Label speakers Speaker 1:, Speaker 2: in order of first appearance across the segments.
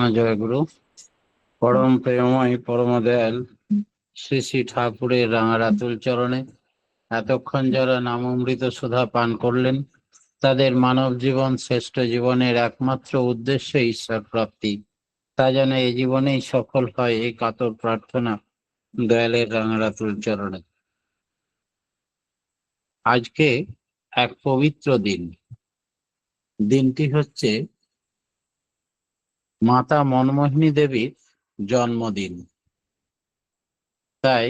Speaker 1: জয় গুরু। পরম প্রেমময় পরম দয়াল শ্রী শ্রী ঠাকুরের রাঙারাতুল চরণে এতক্ষণ যারা নামামৃত সুধা পান করলেন, তাদের মানব জীবন শ্রেষ্ঠ জীবনের একমাত্র উদ্দেশ্য ঈশ্বর প্রাপ্তি। তা যেন এই জীবনেই সফল হয়, এই কাতর প্রার্থনা দয়ালের রাঙারাতুল চরণে। আজকে এক পবিত্র দিন। দিনটি হচ্ছে মাতা মনমোহিনী দেবীর জন্মদিন। তাই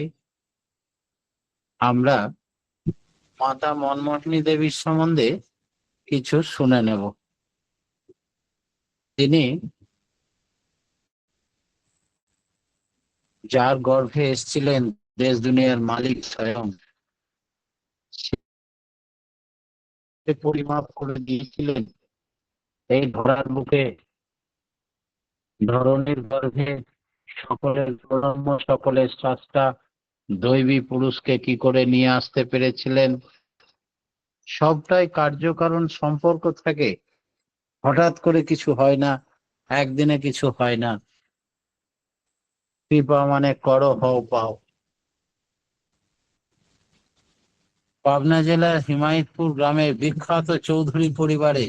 Speaker 1: আমরা মাতা মনমোহিনী দেবীর সম্বন্ধে কিছু শুনে নেব। তিনি যার গর্ভে এসেছিলেন দেশ দুনিয়ার মালিক স্বয়ং, সে পরিমাপ করে দিয়েছিলেন এই ধরার বুকে ধরনের গর্ভে সকলের প্রজন্ম, সকলের স্রষ্টা দৈবী পুরুষকে কি করে নিয়ে আসতে পেরেছিলেন। সবটাই কার্যকারণ সম্পর্ক থাকে, হঠাৎ করে কিছু হয় না, একদিনে কিছু হয় না। কৃপা মানে করো, হও পাও। পাবনা জেলার হিমায়তপুর গ্রামের বিখ্যাত চৌধুরী পরিবারে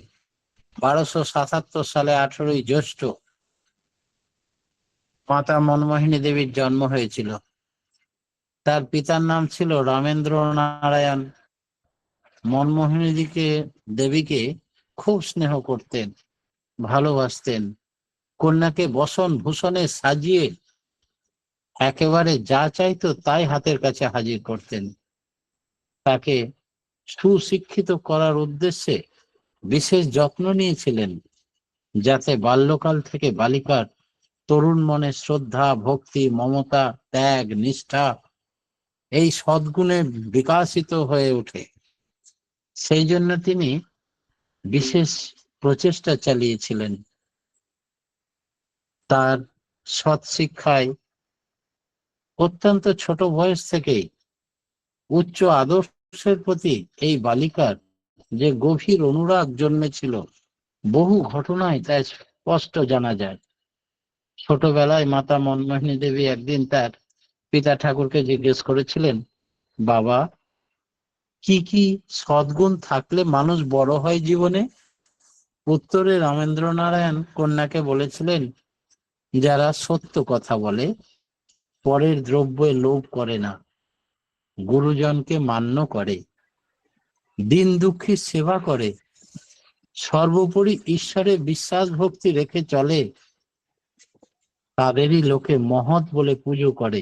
Speaker 1: 1277 সালে 18ই জ্যৈষ্ঠ মাতা মনমোহিনী দেবীর জন্ম হয়েছিল। তার পিতার নাম ছিল রামেন্দ্র নারায়ণ। মনমোহিনী দেবীকে খুব স্নেহ করতেন, ভালোবাসতেন। কন্যাকে বসন ভূষণে সাজিয়ে একেবারে যা চাইতো তাই হাতের কাছে হাজির করতেন। তাকে সুশিক্ষিত করার উদ্দেশ্যে বিশেষ যত্ন নিয়েছিলেন, যাতে বাল্যকাল থেকে বালিকার তরুণ মনে শ্রদ্ধা, ভক্তি, মমতা, ত্যাগ, নিষ্ঠা এই সদ্গুণে বিকাশিত হয়ে ওঠে। সেই জন্য তিনি বিশেষ প্রচেষ্টা চালিয়েছিলেন। তার সৎ শিক্ষায় অত্যন্ত ছোট বয়স থেকেই উচ্চ আদর্শের প্রতি এই বালিকার যে গভীর অনুরাগ জন্মেছিল, বহু ঘটনায় তা স্পষ্ট জানা যায়। ছোটবেলায় মাতা মনমোহিনী দেবী একদিন তার পিতা ঠাকুরকে জিজ্ঞেস করেছিলেন, বাবা, কি কি সদ্গুণ থাকলে মানুষ বড় হয় জীবনে? উত্তরে রামেন্দ্র নারায়ণ কন্যাকে বলেছিলেন, যারা সত্য কথা বলে, পরের দ্রব্যে লোভ করে না, গুরুজনকে মান্য করে, দিন দুঃখী সেবা করে, সর্বোপরি ঈশ্বরে বিশ্বাস ভক্তি রেখে চলে, তাদেরই লোকে মহৎ বলে পুজো করে,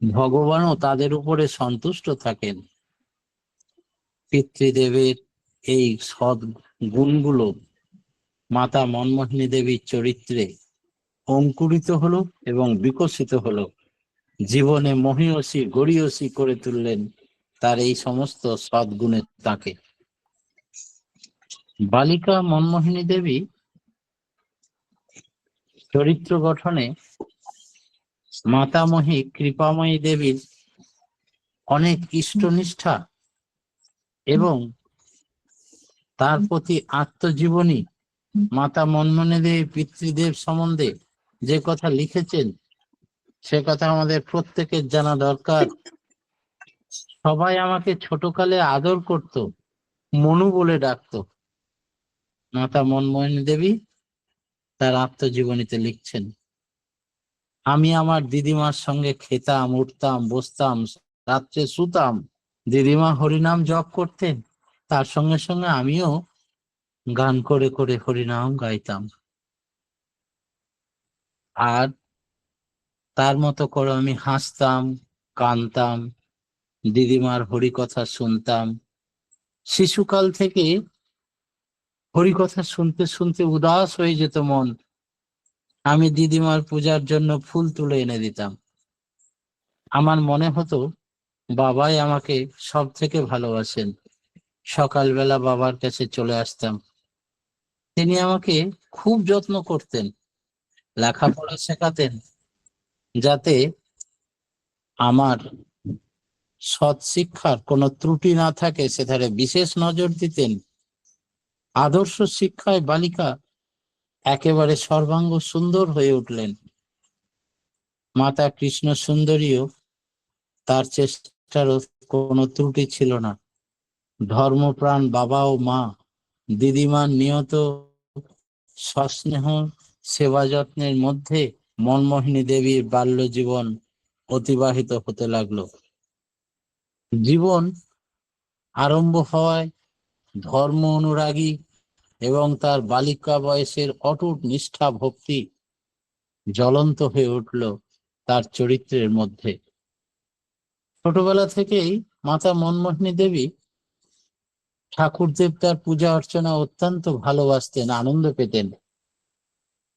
Speaker 1: ভগবানও তাদের উপরে সন্তুষ্ট থাকেন। পিতৃদেবের এই সৎ গুণগুলো মাতা মনমোহিনী দেবীর চরিত্রে অঙ্কুরিত হলো এবং বিকশিত হলো। জীবনে মহীয়সী গড়িয়সী করে তুললেন তার এই সমস্ত সদ্গুণে তাকে। বালিকা মনমোহিনী দেবী চরিত্র গঠনে মাতামহী কৃপাময়ী দেবীর অনেক ইষ্টনিষ্ঠা এবং তার প্রতি আত্মজীবনী মাতা মনমোহিনী দেবী পিতৃদেব সম্বন্ধে যে কথা লিখেছেন, সে কথা আমাদের প্রত্যেকের জানা দরকার। সবাই আমাকে ছোটকালে আদর করত, মনু বলে ডাকতো। মাতা মনমোহিনী দেবী তার আত্মজীবনীতে লিখছেন, আমি আমার দিদিমার সঙ্গে খেতাম, উঠতাম, বসতাম, রাত্রে শুতাম। দিদিমা হরিনাম জপ করতেন, তার সঙ্গে সঙ্গে আমিও গান করে করে হরিনাম গাইতাম। আর তার মতো করে আমি হাসতাম, কানতাম, দিদিমার হরিকথা শুনতাম। শিশুকাল থেকে হরিকথা শুনতে শুনতে উদাস হয়ে যেত মন। আমি দিদিমার পূজার জন্য ফুল তুলে এনে দিতাম। আমার মনে হতো বাবাই আমাকে সব থেকে ভালোবাসেন। সকালবেলা বাবার কাছে চলে আসতাম, তিনি আমাকে খুব যত্ন করতেন, লেখাপড়া শেখাতেন, যাতে আমার সৎ শিক্ষার কোনো ত্রুটি না থাকে সেধারে বিশেষ নজর দিতেন। আদর্শ শিক্ষায় বালিকা একেবারে সর্বাঙ্গ সুন্দর হয়ে উঠলেন। মাতা কৃষ্ণ সুন্দরীও তার চেষ্টার কোনো ত্রুটি ছিল না। ধর্মপ্রাণ বাবা ও মা দিদিমার নিয়ত সস্নেহ সেবা যত্নের মধ্যে মনমোহিনী দেবীর বাল্য জীবন অতিবাহিত হতে লাগলো। জীবন আরম্ভ হওয়ায় ধর্ম অনুরাগী এবং তার বালিকা বয়সের অটুট নিষ্ঠা ভক্তি জ্বলন্ত হয়ে উঠল তার চরিত্রের মধ্যে। ছোটবেলা থেকেই মাতা মনমোহিনী দেবী ঠাকুর দেবতার পূজা অর্চনা অত্যন্ত ভালোবাসতেন, আনন্দ পেতেন।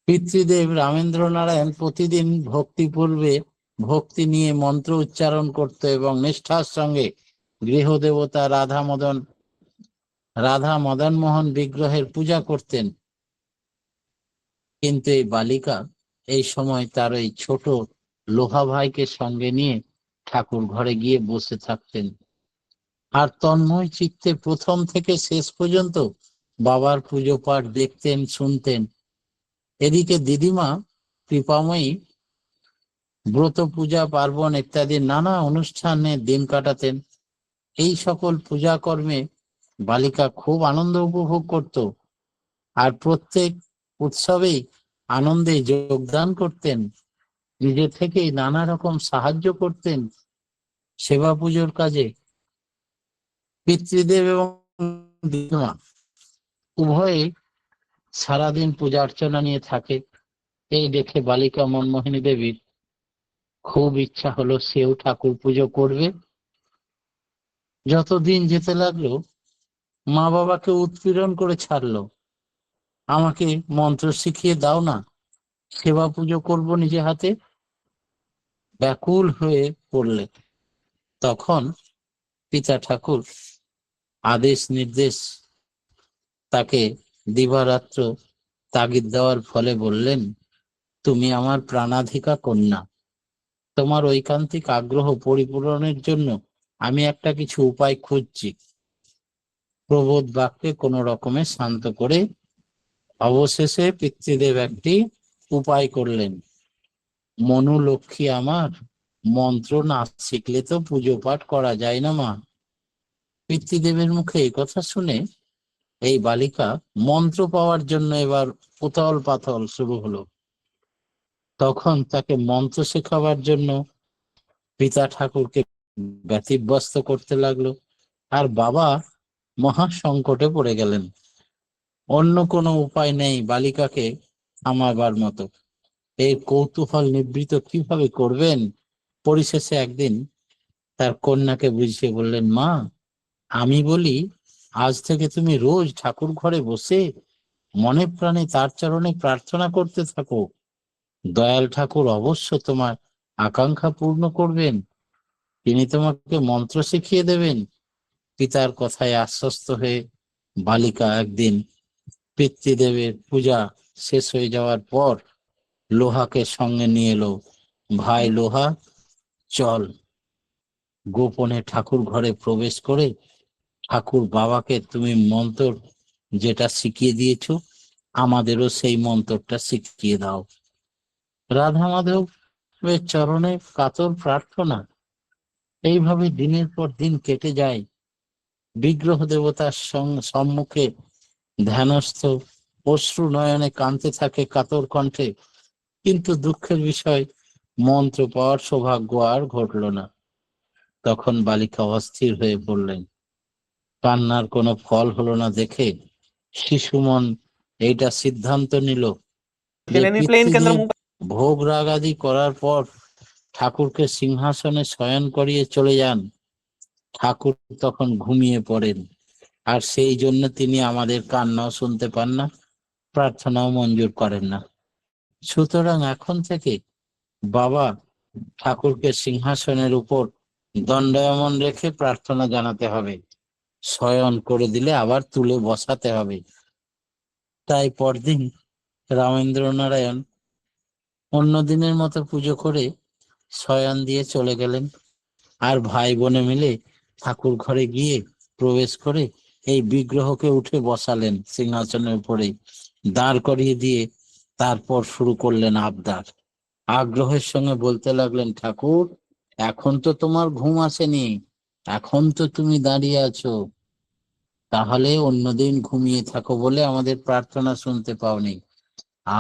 Speaker 1: পিতৃদেব রামেন্দ্র নারায়ণ প্রতিদিন ভক্তি নিয়ে মন্ত্র উচ্চারণ করত এবং নিষ্ঠার সঙ্গে গৃহদেবতা রাধা মদন মোহন বিগ্রহের পূজা করতেন। কিন্তু এই বালিকা এই সময় তার এই ছোট লোহা ভাইকে সঙ্গে নিয়ে ঠাকুর ঘরে গিয়ে বসে থাকতেন আর তন্ময় চিত্তে প্রথম থেকে শেষ পর্যন্ত বাবার পুজো পাঠ দেখতেন, শুনতেন। এদিকে দিদিমা কৃপাময়ী ব্রত পূজা পার্বণ ইত্যাদি নানা অনুষ্ঠানে দিন কাটাতেন। এই সকল পূজা কর্মে বালিকা খুব আনন্দ উপভোগ করত আর প্রত্যেক উৎসবেই আনন্দে যোগদান করতেন। নিজে থেকেই নানা রকম সাহায্য করতেন সেবা পুজোর কাজে। পিতৃদেব এবং দিদিমা উভয়ে সারাদিন পূজা অর্চনা নিয়ে থাকে। এই দেখে বালিকা মনমোহিনী দেবীর খুব ইচ্ছা হলো সেও ঠাকুর পুজো করবে। যতদিন যেতে লাগলো মা বাবাকে উৎপীড়ন করে ছাড়লো, আমাকে মন্ত্র শিখিয়ে দাও না, সেবা পুজো করব নিজে হাতে। ব্যাকুল হয়ে পড়লে তখন পিতা ঠাকুর আদেশ নির্দেশ তাকে দিবারাত্র তাগিদ দেওয়ার ফলে বললেন, তুমি আমার প্রাণাধিকা কন্যা, তোমার ঐকান্তিক আগ্রহ পরিপূরণের জন্য আমি একটা কিছু উপায় খুঁজছি। প্রবোধ বাক্যে কোনো রকমে শান্ত করে অবশেষে পিতৃদেব একটি উপায় করলেন। মনু লক্ষ্মী আমার, মন্ত্র না শিখলে তো পুজো পাঠ করা যায় না মা। পিতৃদেবের মুখে এই কথা শুনে এই বালিকা মন্ত্র পাওয়ার জন্য এবার উতল পাথল শুরু হলো। তখন তাকে মন্ত্র শেখাবার জন্য পিতা ঠাকুরকে ব্যতিব্যস্ত করতে লাগলো আর বাবা মহা সংকটে পড়ে গেলেন। অন্য কোনো উপায় নেই বালিকাকে থামাবার মতো। এই কৌতূহল নিবৃত্ত কিভাবে করবেন? পরিশেষে একদিন তার কন্যাকে বুঝিয়ে বললেন, মা, আমি বলি আজ থেকে তুমি রোজ ঠাকুর ঘরে বসে মনে প্রাণে তার চরণে প্রার্থনা করতে থাকো। দয়াল ঠাকুর অবশ্য তোমার আকাঙ্ক্ষা পূর্ণ করবেন, তিনি তোমাকে মন্ত্র শিখিয়ে দেবেন। পিতার কথায় আশ্বস্ত হয়ে বালিকা একদিন পিতৃদেবের পূজা শেষ হয়ে যাওয়ার পর লোহাকে সঙ্গে নিয়ে এলো। ভাই লোহা, চল। গোপনে ঠাকুর ঘরে প্রবেশ করে ঠাকুর বাবাকে তুমি মন্ত্র যেটা শিখিয়ে দিয়েছো আমাদেরও সেই মন্ত্রটা শিখিয়ে দাও। রাধা মাধবের চরণে কাতর প্রার্থনা। এইভাবে দিনের পর দিন কেটে যায়। বিগ্রহ দেবতার সম্মুখে ধ্যানস্থ অশ্রু নয়নে কাঁদতে থাকে কাতর কণ্ঠে। কিন্তু দুঃখের বিষয়, মন্ত্র পাওয়ার সৌভাগ্য আর ঘটল না। তখন বালিকা অস্থির হয়ে পড়লেন। কান্নার কোনো ফল হলো না দেখে শিশুমন এইটা সিদ্ধান্ত নিল যে পিতৃদেব ভোগ রাগ আদি করার পর ঠাকুরকে সিংহাসনে শয়ন করিয়ে চলে যান। ঠাকুর তখন ঘুমিয়ে পড়েন আর সেই জন্য তিনি আমাদের কান্নাও শুনতে পান না, প্রার্থনাও মঞ্জুর করেন না। সুতরাং এখন থেকে বাবা ঠাকুরকে সিংহাসনের উপর দণ্ডায়মন রেখে প্রার্থনা জানাতে হবে, শয়ন করে দিলে আবার তুলে বসাতে হবে। তাই পরদিন রামেন্দ্র নারায়ণ অন্য দিনের মতো পুজো করে শয়ন দিয়ে চলে গেলেন আর ভাই বোনে মিলে ঠাকুর ঘরে গিয়ে প্রবেশ করে এই বিগ্রহকে উঠে বসালেন সিংহাসনের উপরে, দাঁড় করিয়ে দিয়ে তারপর শুরু করলেন আবদার। আগ্রহের সঙ্গে বলতে লাগলেন, ঠাকুর, এখন তো তোমার ঘুম আসেনি, এখন তো তুমি দাঁড়িয়ে আছো, তাহলে অন্যদিন ঘুমিয়ে থাকো বলে আমাদের প্রার্থনা শুনতে পাওনি,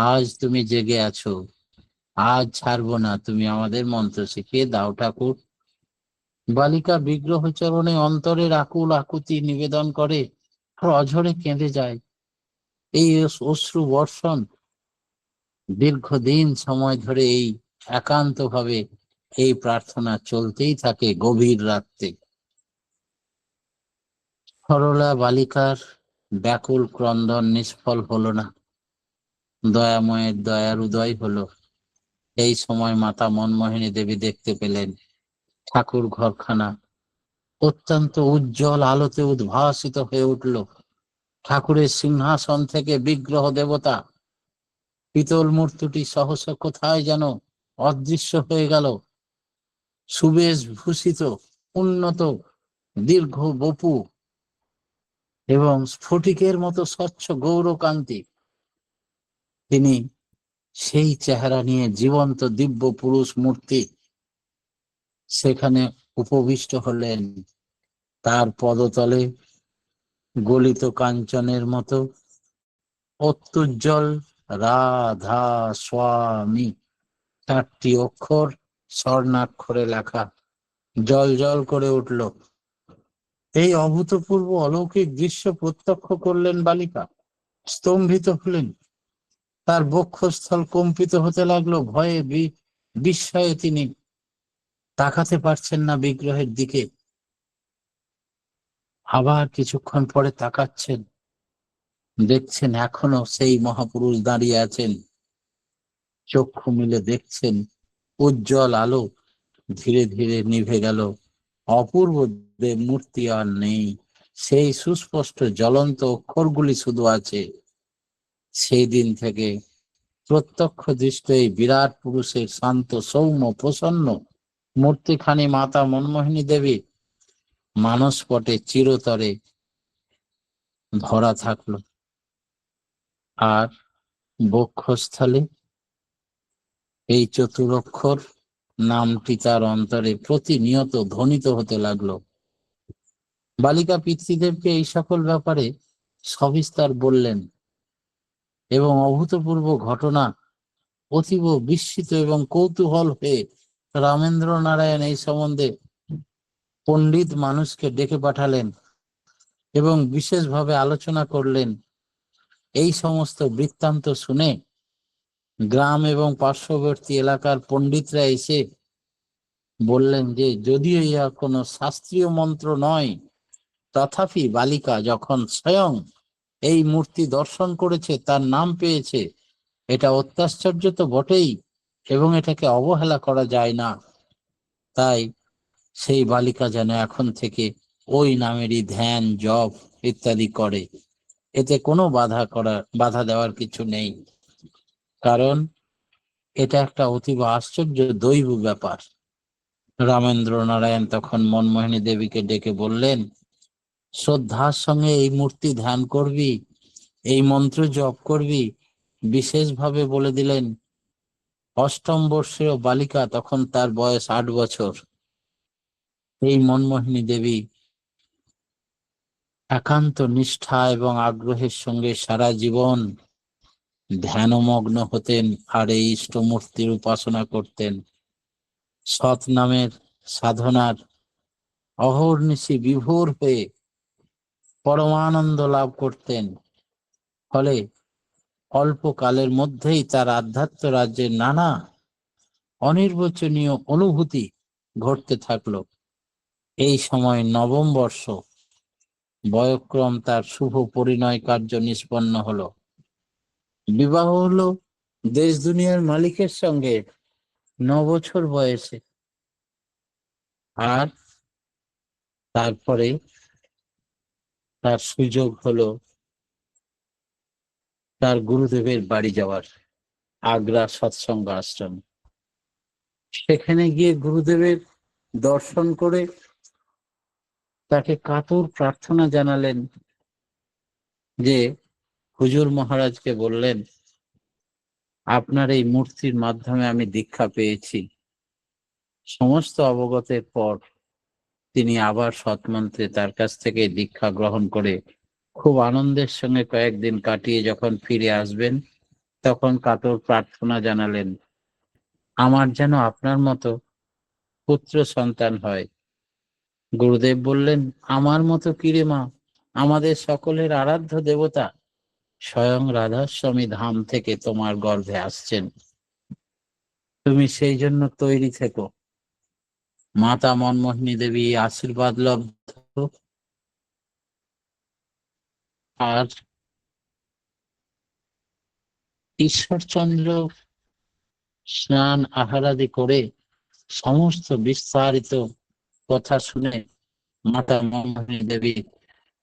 Speaker 1: আজ তুমি জেগে আছো, আজ ছাড়বো না, তুমি আমাদের মন্ত্র শিখিয়ে দাও ঠাকুর। বালিকা বিগ্রহ চরণে অন্তরের আকুল আকুতি নিবেদন করে আর অঝরে কেঁদে যায়। এই অশ্রু বর্ষণ দীর্ঘদিন সময় ধরে এই একান্ত ভাবে এই প্রার্থনা চলতেই থাকে গভীর রাত্রে। সরলা বালিকার ব্যাকুল ক্রন্দন নিষ্ফল হলো না, দয়াময়ের দয়ার উদয় হলো। এই সময় মাতা মনমোহিনী দেবী দেখতে পেলেন ঠাকুর ঘরখানা অত্যন্ত উজ্জ্বল আলোতে উদ্ভাসিত হয়ে উঠল। ঠাকুরের সিংহাসন থেকে বিগ্রহ দেবতা পিতল মূর্তিটি সহসা কোথায় যেন অদৃশ্য হয়ে গেল। সুবেশ ভূষিত উন্নত দীর্ঘ বপু এবং স্ফটিকের মতো স্বচ্ছ গৌরকান্তি, তিনি সেই চেহারা নিয়ে জীবন্ত দিব্য পুরুষ মূর্তি সেখানে উপবিষ্ট হলেন। তার পদতলে গলিত কাঞ্চনের মতো অত্যুজ্জ্বল রাধা স্বামী 4টি অক্ষর স্বর্ণাক্ষরে লেখা জল জল করে উঠল। এই অভূতপূর্ব অলৌকিক দৃশ্য প্রত্যক্ষ করলেন বালিকা, স্তম্ভিত হলেন। তার বক্ষস্থল কম্পিত হতে লাগলো, ভয়ে বিস্ময়ে তিনি তাকাতে পারছেন না বিগ্রহের দিকে। আবার কিছুক্ষণ পরে তাকাচ্ছেন, দেখছেন এখনো সেই মহাপুরুষ দাঁড়িয়ে আছেন। চক্ষু মিলে দেখছেন উজ্জ্বল আলো ধীরে ধীরে নিভে গেল, অপূর্ব দেব মূর্তি আর নেই, সেই সুস্পষ্ট জ্বলন্ত অক্ষরগুলি শুধু আছে। সেই দিন থেকে প্রত্যক্ষ দৃষ্ট এই বিরাট পুরুষের শান্ত সৌম্য প্রসন্ন মূর্তিখানি মাতা মনমোহিনী দেবী মানসপটে চিরতরে ধরা থাকলো। আর বক্ষস্থলে এই চতুরক্ষর নামটি তার অন্তরে প্রতিনিয়ত ধ্বনিত হতে লাগলো। বালিকা পিতৃদেবকে এই সকল ব্যাপারে সবিস্তার বললেন এবং অভূতপূর্ব ঘটনা অতীব বিস্মিত এবং কৌতূহল হয়ে রামেন্দ্র নারায়ণ এই সম্বন্ধে পণ্ডিত মানুষকে ডেকে পাঠালেন এবং বিশেষভাবে আলোচনা করলেন। এই সমস্ত বৃত্তান্ত শুনে গ্রাম এবং পার্শ্ববর্তী এলাকার পণ্ডিতরা এসে বললেন যে যদিও ইহা কোনো শাস্ত্রীয় মন্ত্র নয়, তথাপি বালিকা যখন স্বয়ং এই মূর্তি দর্শন করেছে, তার নাম পেয়েছে, এটা অত্যাশ্চর্য তো বটেই এবং এটাকে অবহেলা করা যায় না। তাই সেই বালিকা যেন এখন থেকে ওই নামেরই ধ্যান জপ ইত্যাদি করে, এতে কোনো বাধা দেওয়ার কিছু নেই, কারণ এটা একটা অতীব আশ্চর্য দৈব ব্যাপার। রামেন্দ্র নারায়ণ তখন মনমোহিনী দেবীকে ডেকে বললেন, শ্রদ্ধার সঙ্গে এই মূর্তি ধ্যান করবি, এই মন্ত্র জপ করবি, বিশেষভাবে বলে দিলেন। অষ্টম বর্ষীয় বালিকা, তখন তার বয়স 8 বছর। এই মনমোহিনী দেবী একান্ত নিষ্ঠা এবং আগ্রহের সঙ্গে সারা জীবন ধ্যানমগ্ন হতেন আর এই ইষ্টমূর্তির উপাসনা করতেন। সৎ নামের সাধনার অহর্নিশি বিভোর হয়ে পরমানন্দ লাভ করতেন। ফলে অল্প কালের মধ্যেই তার আধ্যাত্ম রাজ্যের নানা অনির্বচনীয় অনুভূতি ঘটতে থাকলো। এই সময় নবম বর্ষ বয়ক্রম, তার শুভ পরিণয় কার্য নিষ্পন্ন হলো। বিবাহ হলো দেশ দুনিয়ার মালিকের সঙ্গে 9 বছর বয়সে। আর তারপরে তার সুযোগ হলো তার গুরুদেবের বাড়ি যাওয়ার, আগ্রা সৎসঙ্গ আশ্রম। সেখানে গিয়ে গুরুদেবের দর্শন করে তাকে কাতর প্রার্থনা জানালেন যে হুজুর মহারাজকে বললেন আপনার এই মূর্তির মাধ্যমে আমি দীক্ষা পেয়েছি। সমস্ত অবগতের পর তিনি আবার সৎমন্ত্রে তার কাছ থেকে দীক্ষা গ্রহণ করে খুব আনন্দের সঙ্গে কয়েকদিন কাটিয়ে যখন ফিরে আসবেন, তখন কাতর প্রার্থনা জানালেন, আমার যেন আপনার মতো পুত্র সন্তান হয়। গুরুদেব বললেন, আমার মতো কিরে মা, আমাদের সকলের আরাধ্য দেবতা স্বয়ং রাধাস্বামী ধাম থেকে তোমার গর্ভে আসছেন। তুমি সেই জন্য তৈরি থেকো। মাতা মনমোহিনী দেবী আশীর্বাদ লব্ধ আর ঈশ্বরচন্দ্র স্নান আহারাদি করে সমস্ত বিস্তারিত কথা শুনে মাতা মনমোহিনী দেবী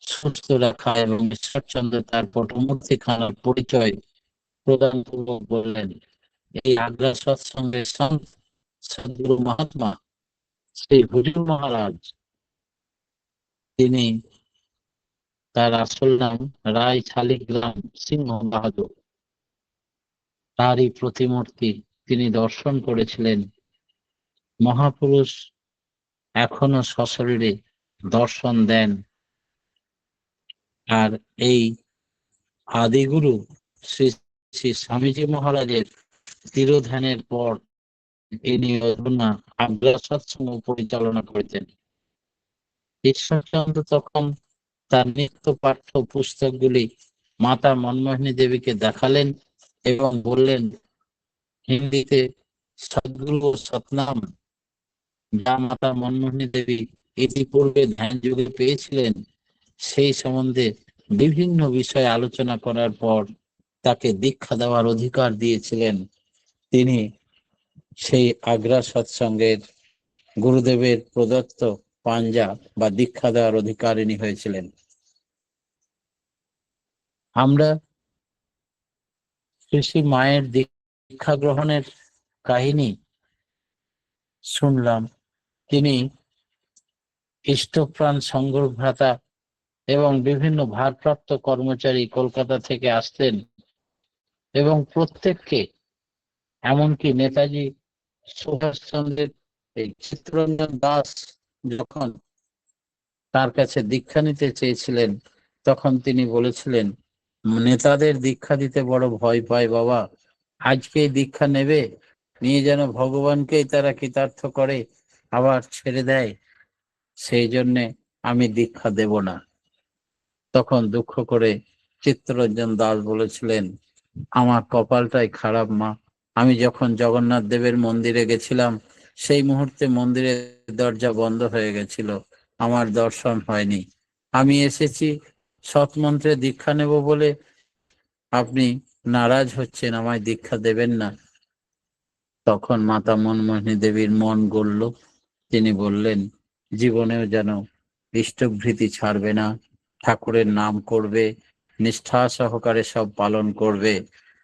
Speaker 1: সুস্থ রাখা এবং ঈশ্বরচন্দ্র তার পটমূর্তি খানার পরিচয় প্রদান পূর্বক বললেন, এই আগ্রা সৎসঙ্গের সন্ত সদ্গুরু মহাত্মা শ্রী হুজুর মহারাজ, তিনি তার আসল নাম রায় শালিগ্রাম সিংহ বাহাদুর, তারই প্রতিমূর্তি তিনি দর্শন করেছিলেন। মহাপুরুষ এখনো সশরীরে দর্শন দেন। আর এই আদিগুরু শ্রী শ্রী স্বামীজি মহারাজের তিরোধানের পর ইনি আগ্রা সৎসঙ্গ পরিচালনা করতেন। ঈশ্বরচন্দ্র তখন তার নিত্য পাঠ্য পুস্তকগুলি মাতা মনমোহিনী দেবীকে দেখালেন এবং বললেন, হিন্দিতে সদ্গুরু ও সতনাম যা মাতা মনমোহিনী দেবী ইতিপূর্বে ধ্যান যুগে পেয়েছিলেন, সেই সম্বন্ধে বিভিন্ন বিষয়ে আলোচনা করার পর তাকে দীক্ষা দেওয়ার অধিকার দিয়েছিলেন। তিনি সেই আগ্রা সৎসঙ্গের গুরুদেবের প্রদত্ত পাঞ্জা বা দীক্ষা দেওয়ার অধিকারিণী হয়েছিলেন। আমরা শ্রী মায়ের দীক্ষা গ্রহণের কাহিনী শুনলাম। তিনি ইষ্টপ্রাণ সংঘর ভ্রাতা এবং বিভিন্ন ভারপ্রাপ্ত কর্মচারী কলকাতা থেকে আসতেন এবং প্রত্যেককে, এমনকি নেতাজি সুভাষচন্দ্রের এই চিত্তরঞ্জন দাস যখন তার কাছে দীক্ষা নিতে চেয়েছিলেন, তখন তিনি বলেছিলেন, নেতাদের দীক্ষা দিতে বড় ভয় পায় বাবা, আজকেই দীক্ষা নেবে, নিয়ে যেন ভগবানকেই তারা কৃতার্থ করে আবার ছেড়ে দেয়, সেই জন্যে আমি দীক্ষা দেব না। তখন দুঃখ করে চিত্তরঞ্জন দাস বলেছিলেন, আমার কপালটাই খারাপ মা, আমি যখন জগন্নাথ দেবের মন্দিরে গেছিলাম সেই মুহূর্তে মন্দিরের দরজা বন্ধ হয়ে গেছিল, আমার দর্শন হয়নি। আমি এসেছি সৎমন্ত্রে দীক্ষা নেব বলে, আপনি নারাজ হচ্ছেন, আমায় দীক্ষা দেবেন না। তখন মাতা মনমোহিনী দেবীর মন গড়ল। তিনি বললেন, জীবনেও যেন ইষ্টভৃতি ছাড়বে না, ঠাকুরের নাম করবে, নিষ্ঠা সহকারে সব পালন করবে,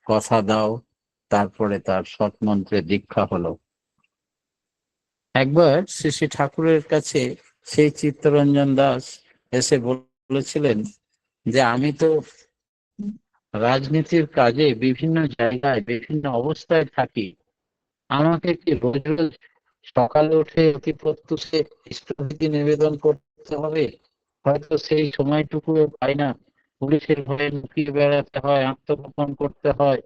Speaker 1: কথা দাও। তারপরে তার সৎমন্ত্রে দীক্ষা হলো। একবার শ্রী শ্রী ঠাকুরের কাছে সেই চিত্তরঞ্জন দাস এসে বলেছিলেন যে, আমি তো রাজনীতির কাজে বিভিন্ন জায়গায় বিভিন্ন অবস্থায় থাকি, আমাকে কি রোজ রোজ সকালে উঠে অতি প্রত্যুষে ইষ্টভৃতি নিবেদন করতে হবে? হয়তো সেই সময়টুকুও পাই না, পুলিশের ভয়ে লুকিয়ে বেড়াতে হয়, আত্মগোপন করতে হয়,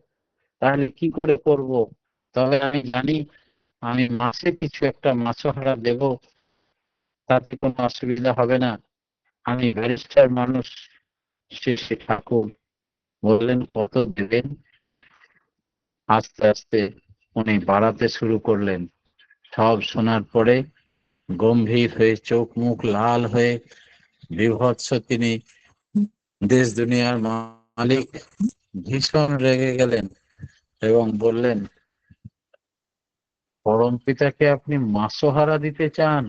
Speaker 1: তাহলে কি করে করব? তবে আমি জানি আমি মাসে কিছু একটা মাসোহারা দেব, তাতে কোনো অসুবিধা হবে না। আমি ব্যারিস্টার মানুষ। শ্রী শ্রী ঠাকুর বললেন, কত দেবেন? আস্তে আস্তে উনি বাড়াতে শুরু করলেন। সব শোনার পরে গম্ভীর হয়ে, চোখ মুখ লাল হয়ে, বীভৎস তিনি দেশ দুনিয়ার মালিক ভীষণ রেগে গেলেন এবং বললেন, পরম পিতাকে আপনি মাসোহারা দিতে চান?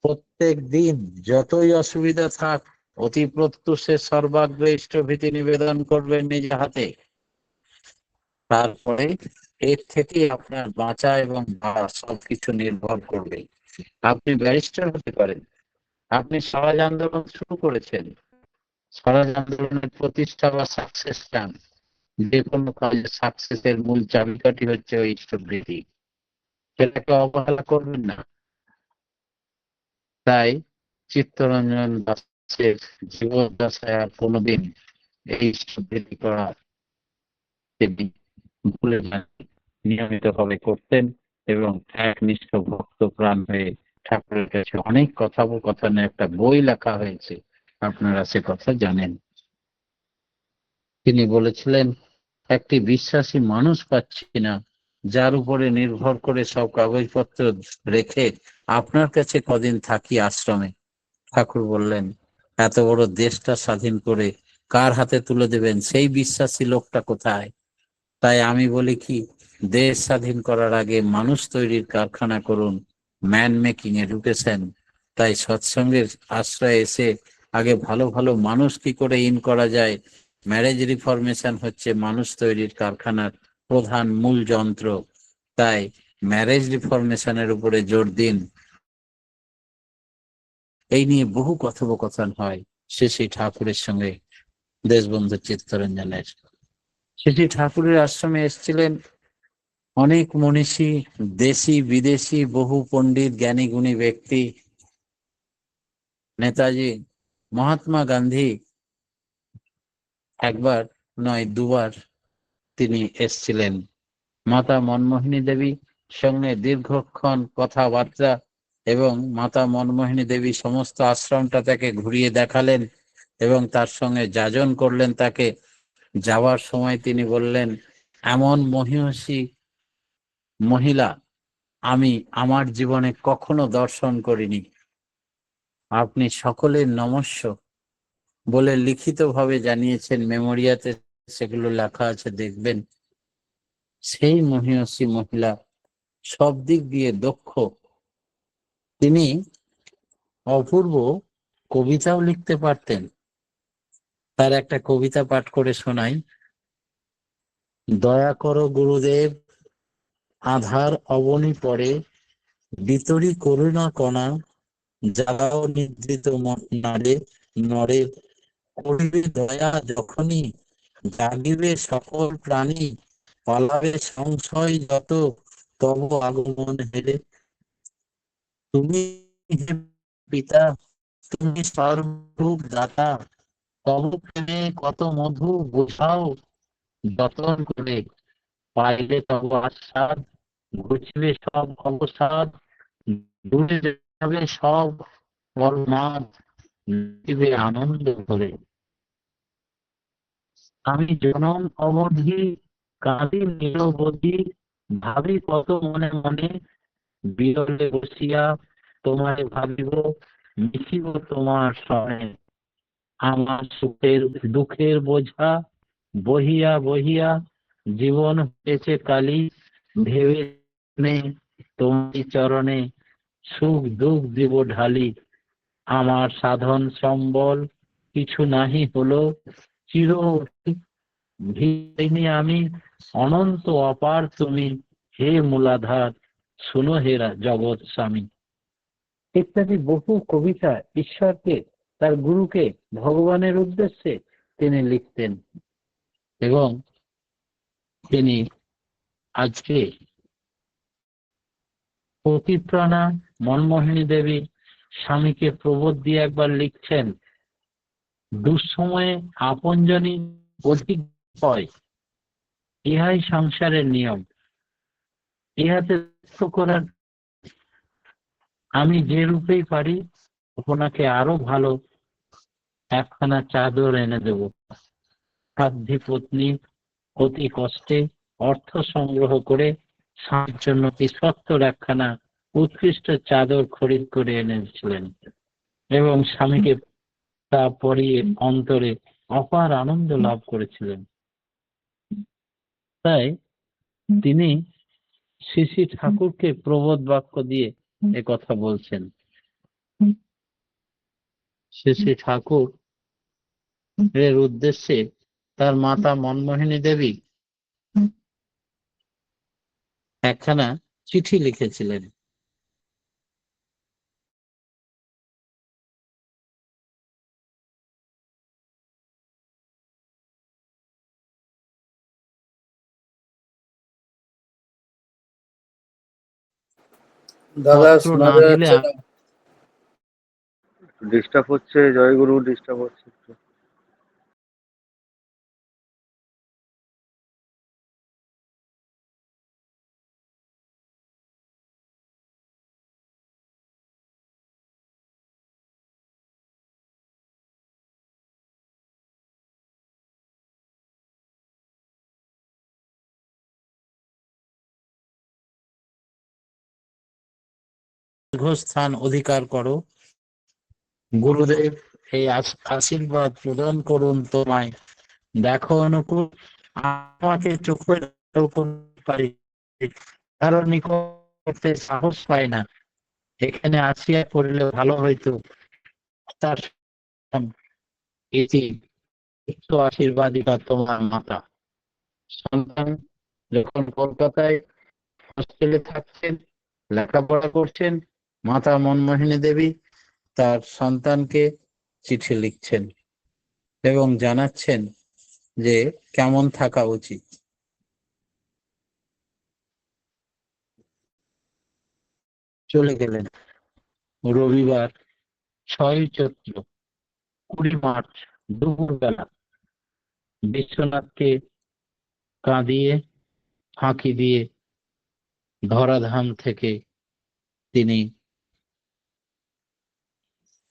Speaker 1: প্রত্যেক দিন যতই অসুবিধা থাক, অতি প্রত্যুষে সর্বাগ্রে ইষ্টভৃতি নিবেদন করবেন নিজ হাতে, তারপরে এর থেকে আপনার বাঁচা এবং বাড়া সবকিছু নির্ভর করবে। আপনি ব্যারিস্টার হতে পারেন, আপনি সমাজ আন্দোলন শুরু করেছেন, স্বরাজ আন্দোলনের প্রতিষ্ঠা বা সাকসেস চান, যে কোনো কাজে সাকসেসের মূল চাবিকাঠি হচ্ছে ওই ইষ্টবৃত্তি, সেটাকে অবহেলা করবেন না। তাই চিত্তরঞ্জন দাসের জীবদ্দশায় আর কোনোদিন এই ইষ্টবৃত্তি করা তিনি ভুলে যান, নিয়মিত ভাবে করতেন এবং একনিষ্ঠ ভক্ত প্রাণ হয়ে ঠাকুরের কাছে অনেক কথোপকথনে একটা বই লেখা হয়েছে, আপনারা সে কথা জানেন। তিনি বলেছিলেন, একটি বিশ্বাসী মানুষ পাচ্ছি না যার উপরে নির্ভর করে সব কাগজপত্র রেখে আপনার কাছে কদিন থাকি আশ্রমে। ঠাকুর বললেন, এত বড় দেশটা স্বাধীন করে কার হাতে তুলে দেবেন, সেই বিশ্বাসী লোকটা কোথায়? তাই আমি বলি কি, দেশ স্বাধীন করার আগে মানুষ তৈরির কারখানা করুন, ম্যান মেকিং এডুকেশন। তাই সৎসঙ্গের আশ্রয়ে এসে আগে ভালো ভালো মানুষ কি করে ইন করা যায়, ম্যারেজ রিফরমেশন হচ্ছে মানুষ তৈরির কারখানার প্রধান মূল যন্ত্র। তাই ম্যারেজ রিফরমেশনের উপরে জোর দিন। এই নিয়ে বহু কথোপকথন হয় শ্রী ঠাকুরের সঙ্গে দেশবন্ধু চিত্তরঞ্জনের। শ্রী ঠাকুরের আশ্রমে এসেছিলেন অনেক মনীষী, দেশি বিদেশি বহু পণ্ডিত জ্ঞানী গুণী ব্যক্তি। নেতাজি, মহাত্মা গান্ধী একবার নয় দুবার তিনি এসেছিলেন। মাতা মনমোহিনী দেবী সঙ্গে দীর্ঘক্ষণ কথাবার্তা, এবং মাতা মনমোহিনী দেবী সমস্ত আশ্রমটা তাকে ঘুরিয়ে দেখালেন এবং তার সঙ্গে যাজন করলেন। তাকে যাওয়ার সময় তিনি বললেন, এমন মহিষী মহিলা আমি আমার জীবনে কখনো দর্শন করিনি। আপনি সকলের নমস্য বলে লিখিতভাবে জানিয়েছেন, মেমোরিয়াতে সেগুলো লেখা আছে, দেখবেন। সেই মহিষী মহিলা সব দিক দিয়ে দক্ষ। তিনি অপূর্ব কবিতাও লিখতে পারতেন। তার একটা কবিতা পাঠ করে শোনাই। দয়া করো গুরুদেব, আধার অবনী পরে, বিতরী করুণা কণা, জ্বালাও নিদ্রিত নারে নরে, করিবে দয়া যখনই, জাগিবে সকল প্রাণী, পালাবে সংশয় যত, তব আগমন হেরে। তুমি হে পিতা, তুমি সর্বভূপ দাতা, তব প্রেমে কত মধু, বোঝাও যতন করে, পাইলে তব আস্বাদ, ঘুচবে সব অবসাদ, দূরে যাবে সব পরমাদ, নিবে আনন্দ করে। আমি জনম অবধি কাঁদি নিরবধি, ভাবি কত মনে মনে, বিরলে বসিয়া তোমায় ভাবিব, মিশিব তোমার সনে। আমার সুখের দুঃখের বোঝা বহিয়া বহিয়া, জীবন হয়েছে কালি, ভেবে নে তোমার চরণে, সুখ দুঃখ দিব ঢালি। আমার সাধন সম্বল কিছু নাহি হলো, চির ভিনি আমি, অনন্ত অপার তুমি, হে মূলাধার, শুনো হেরা জগৎ স্বামী। ইত্যাদি বহু কবিতা ঈশ্বরকে, তার গুরুকে, ভগবানের উদ্দেশ্যে তিনি লিখতেন। এবং তিনি আজকে পতিপ্রাণা মনমোহিনী দেবী স্বামীকে প্রবোধ দিয়ে একবার লিখছেন, দুঃসময়ে আপনজনই অধিক হয়, ইহাই সংসারের নিয়ম। ইহাতে করার, আমি যে রূপেই পারি আপনাকে আরো ভালো একখানা চাদর এনে দেব। সাধ্যী পত্নী অতি কষ্টে অর্থ সংগ্রহ করে স্বামীর জন্য কি সত্তর একখানা উৎকৃষ্ট চাদর খরিদ করে এনেছিলেন এবং স্বামীকে তা পরিয়ে অন্তরে অপার আনন্দ লাভ করেছিলেন। তাই তিনি শ্রী শ্রী ঠাকুরকে প্রবোধ বাক্য দিয়ে এ কথা বলছেন। শ্রী শ্রী ঠাকুর এর উদ্দেশ্যে তার মাতা মনমোহিনী দেবী একখানা চিঠি লিখেছিলেন।
Speaker 2: দাদা
Speaker 1: পত্র
Speaker 2: শোনা
Speaker 1: না দিলে
Speaker 2: যাচ্ছে না।
Speaker 3: ডিস্টার্ব হচ্ছে, জয়গুরু ডিস্টার্ব হচ্ছে একটু।
Speaker 1: দীর্ঘস্থান অধিকার করো। গুরুদেব এই আশীর্বাদ প্রদান করুন তোমায়। দেখো অনুকূল, আমাকে চোখের করতে পারি, কারণ নিকট করতে সাহস পায় না। এখানে আসিয়া পড়লে ভালো হইতো। তার ইতি উচ্চ আশীর্বাদিকা তোমার মাতা। সন্তান যখন কলকাতায় হস্টেলে থাকছেন, লেখাপড়া করছেন, মাতা মনমোহিনী দেবী তার সন্তানকে চিঠি লিখছেন এবং জানাচ্ছেন যে কেমন থাকা উচিত। চলে গেলেন রবিবার 6ই চৈত্র 20 মার্চ দুপুরবেলা। বিশ্বনাথকে কাঁদিয়ে ফাঁকি দিয়ে ধরাধাম থেকে তিনি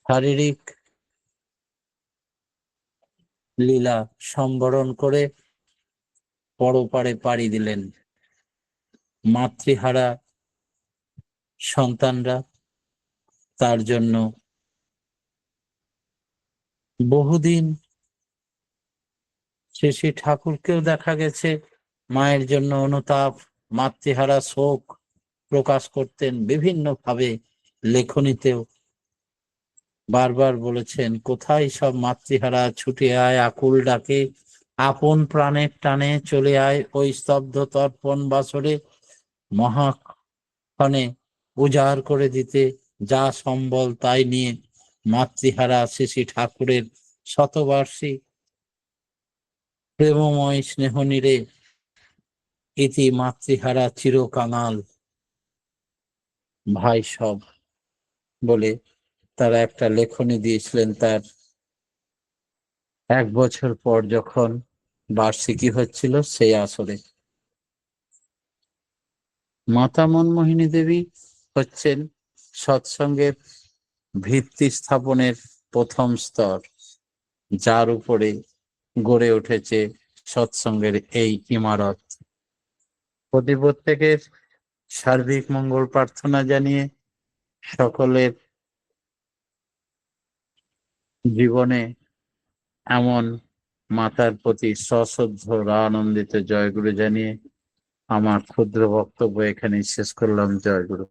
Speaker 1: শারীরিক লীলা সম্বরণ করে পরপারে পাড়ি দিলেন। মাতৃহারা সন্তানরা তার জন্য বহুদিন, শ্রী ঠাকুরকেও দেখা গেছে মায়ের জন্য অনুতাপ, মাতৃহারা শোক প্রকাশ করতেন বিভিন্ন ভাবে, লেখনীতেও বারবার বলেছেন, কোথায় সব মাতৃহারা, ছুটে আয় আকুল ডাকে, আপন প্রাণের টানে চলে আয় ওই স্তব্ধ তর্পণ বাসরে, মহাক্ষণে উজাড় করে দিতে যা সম্বল তাই নিয়ে মাতৃহারা শ্রী ঠাকুরের শতবার্ষিক প্রেমময় স্নেহ নিরে ইতি মাতৃহারা চিরকাঙাল ভাই সব বলে তারা একটা লেখনী দিয়েছিলেন। তার 1 বছর পর যখন বার্ষিকী হচ্ছিল সেই আসরে। মাতা মনমোহিনী দেবী হচ্ছেন সৎসঙ্গের ভিত্তি স্থাপনের প্রথম স্তর, যার উপরে গড়ে উঠেছে সৎসঙ্গের এই ইমারত। প্রত্যেকের সার্বিক মঙ্গল প্রার্থনা জানিয়ে সকলের জীবনে এমন মাতার প্রতি সশ্রদ্ধ আনন্দিত জয়গুরু জানিয়ে আমার ক্ষুদ্র বক্তব্য এখানেই শেষ করলাম। জয়গুরু।